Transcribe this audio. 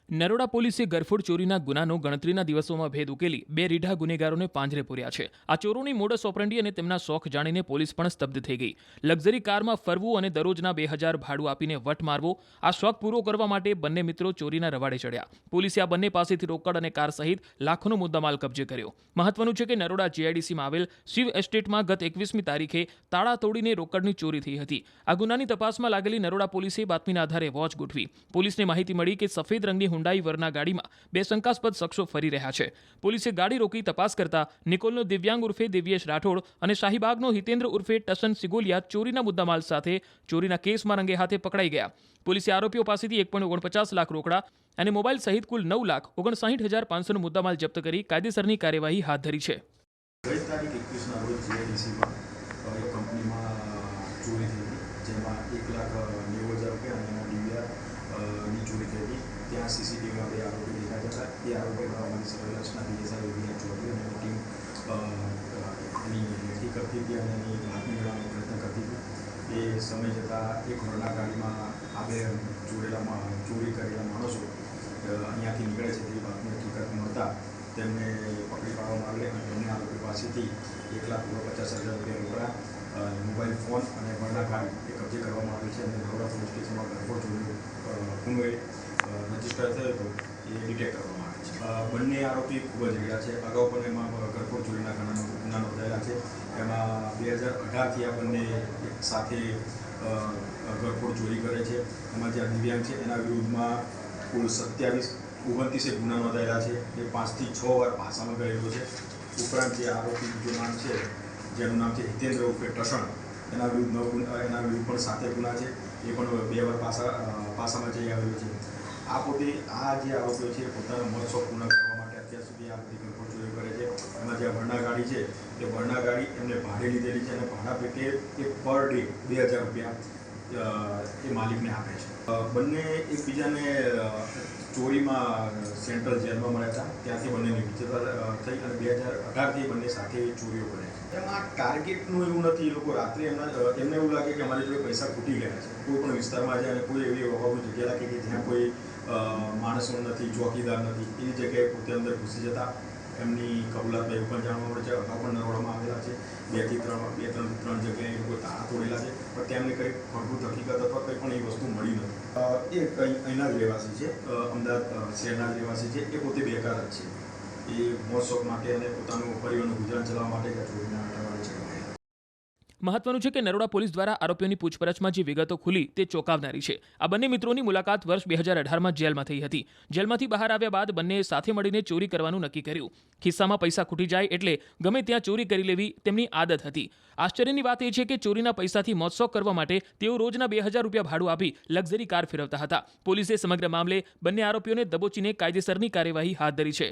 નરોડા પોલીસે ગરફોડ ચોરીના ગુનાનો ગણતરીના દિવસોમાં ભેદ ઉકેલી બે રીઢા ગુનેગારોને પાંજરે પૂર્યા છે। આ ચોરોની મોડસ ઓપરેન્ડી અને તેમના શોખ જાણીને પોલીસ પણ સ્તબ્ધ થઈ ગઈ। લક્ઝરી કારમાં ફરવું અને દરરોજના 2000 ભાડું આપીને વટ મારવો, આ શોખ પૂરો કરવા માટે બંને મિત્રો ચોરીના રવાડે ચડ્યા। પોલીસે આ બંને પાસેથી રોકડ અને કાર સહિત લાખોનો મુદ્દામાલ કબજે કર્યો। મહત્વનું છે કે નરોડા જીઆઈડીસીમાં આવેલ શિવ એસ્ટેટમાં ગત 21મી તારીખે તાળા તોડીને રોકડની ચોરી થઈ હતી। આ ગુનાની તપાસમાં લાગેલી નરોડા પોલીસે બાતમીના આધારે વોચ ગોઠવી। પોલીસને માહિતી મળી કે સફેદ રંગની હુંડાઈ વરના ગાડીમાં બે શંકાસ્પદ શખ્સો ફરી રહ્યા છે। પોલીસે ગાડી રોકી તપાસ કરતા નિકોલનો દિવ્યાંગ ઉર્ફે દિવ્યેશ રાઠોડ અને શાહીબાગનો હિતેન્દ્ર ઉર્ફે ટશન સિગોલિયા ચોરીના મુદ્દામાલ સાથે ચોરીના કેસમાં રંગે હાથે પકડાઈ ગયા। પોલીસે આરોપીઓ પાસેથી 1.49 લાખ રોકડા અને મોબાઈલ સહિત કુલ 9,59,500નો મુદ્દામાલ જપ્ત કરી કાયદેસરની કાર્યવાહી હાથ ધરી છે। ગઈ તારીખ 21ના રોજ જીઆઈડીસીમાં એક કંપનીમાં ચોરી થઈ હતી, જેમાં 1,90,000 રૂપિયા અને એના ડીવીઆરની ચોરી થઈ હતી। ત્યાં સીસીટીવીમાં બે આરોપી દેખાયા હતા। એ આરોપીમાં અમારી સર્વેલન્સના પીએસઆઈ વિજય ચૌધરી અને એની ટીમ એની રેકી કરતી હતી અને એની બાતમી મેળવવાનો પ્રયત્ન કરતી હતી। એ સમય જતાં એક વરના ગાડીમાં આ બે ચોરી કરેલા માણસો અહીંયાથી નીકળે છે તેવી બાતમી હકીકત મળતા તેમને પકડી પાડવામાં આવે અને બંને આરોપી પાસેથી 1,50,000 રૂપિયા રોકડા, મોબાઈલ ફોન અને વરના ગાડી એ કબજે કરવામાં આવે છે અને નરોડા પોલીસ સ્ટેશનમાં ગરફોડ ચોરીનો ગુનો રજીસ્ટર થયો હતો એ ડિટેક્ટ કરવામાં આવે છે। બંને આરોપી ખૂબ જ રેડા છે। અગાઉ પણ એમાં ગરફોડ ચોરીના ગુના નોંધાયેલા છે। એમાં 2018થી આ બંને એક સાથે ગરફોડ ચોરી કરે છે। એમાં જે દિવ્યાંગ છે એના વિરુદ્ધમાં કુલ 29 ગુના નોંધાયેલા છે। એ 5 થી 6 વાર ભાષામાં ગયેલો છે। ઉપરાંત જે આરોપી બીજો નામ છે જેનું નામ છે હિતેન્દ્ર ઉર્ફે ટશન, એના વિરુદ્ધ પણ 7 ગુના છે। એ પણ 2 વાર પાસામાં જઈ આવેલો છે। આ જે આરોપીઓ છે પોતાના મોત શોખ પૂર્ણ કરવા માટે અત્યાર સુધી આ બધી ગરફોડ ચોરીઓ કરે છે। એમાં જે વરના ગાડી છે એ વરના ગાડી એમને ભાડે લીધેલી છે અને ભાડા પેટે એ પર ડે 2,000 રૂપિયા એ માલિકને આપે છે। બંને એકબીજાને ચોરીમાં સેન્ટ્રલ જેલમાં મળ્યા હતા, ત્યાંથી બંનેની વિચેતા થઈ અને 2018થી બંને સાથે ચોરીઓ કરે છે। એમાં ટાર્ગેટનું એવું નથી, લોકો રાત્રે એમને એવું લાગે કે અમારી જોડે પૈસા ખૂટી ગયા છે, કોઈ પણ વિસ્તારમાં જાય અને કોઈ એવી અભાવની જગ્યા લાગે કે જ્યાં કોઈ માણસો નથી, ચોકીદાર નથી, એવી જગ્યાએ પોતે અંદર ઘૂસી જતા એમની કબૂલાતમાં એવું પણ જાણવા મળે છે। અગાઉ પણ નરોડામાં આવેલા છે, 2 થી 3 જગ્યાએ એ લોકો તાળા તોડેલા છે, પણ તેમને કંઈ ખોટું હકીકત અથવા કંઈ પણ એ વસ્તુ મળી નથી। એ અહીંના જ રહેવાસી છે, અમદાવાદ શહેરના જ રહેવાસી છે। એ પોતે બેકાર જ છે। એ મોજ શોખ માટે અને પોતાનું પરિવારનું ગુજરાન ચલાવવા માટે જ ચોરીના આંટાવાળે છે। મહત્વનું છે કે નરોડા પોલીસ દ્વારા આરોપીઓની પૂછપરછમાં જે વિગતો ખુલી તે ચોંકાવનારી છે। આ બંને મિત્રોની મુલાકાત વર્ષ 2018માં જેલમાં થઈ હતી। જેલમાંથી બહાર આવ્યા બાદ બંનેએ સાથે મળીને ચોરી કરવાનું નક્કી કર્યું। ખિસ્સામાં પૈસા ખૂટી જાય એટલે ગમે ત્યાં ચોરી કરી લેવી તેમની આદત હતી। આશ્ચર્યની વાત એ છે કે ચોરીના પૈસાથી મોજશોખ કરવા માટે તેઓ રોજના 2,000 રૂપિયા ભાડું આપી લક્ઝરી કાર ફેરવતા હતા। પોલીસે સમગ્ર મામલે બંને આરોપીઓને દબોચીને કાયદેસરની કાર્યવાહી હાથ ધરી છે।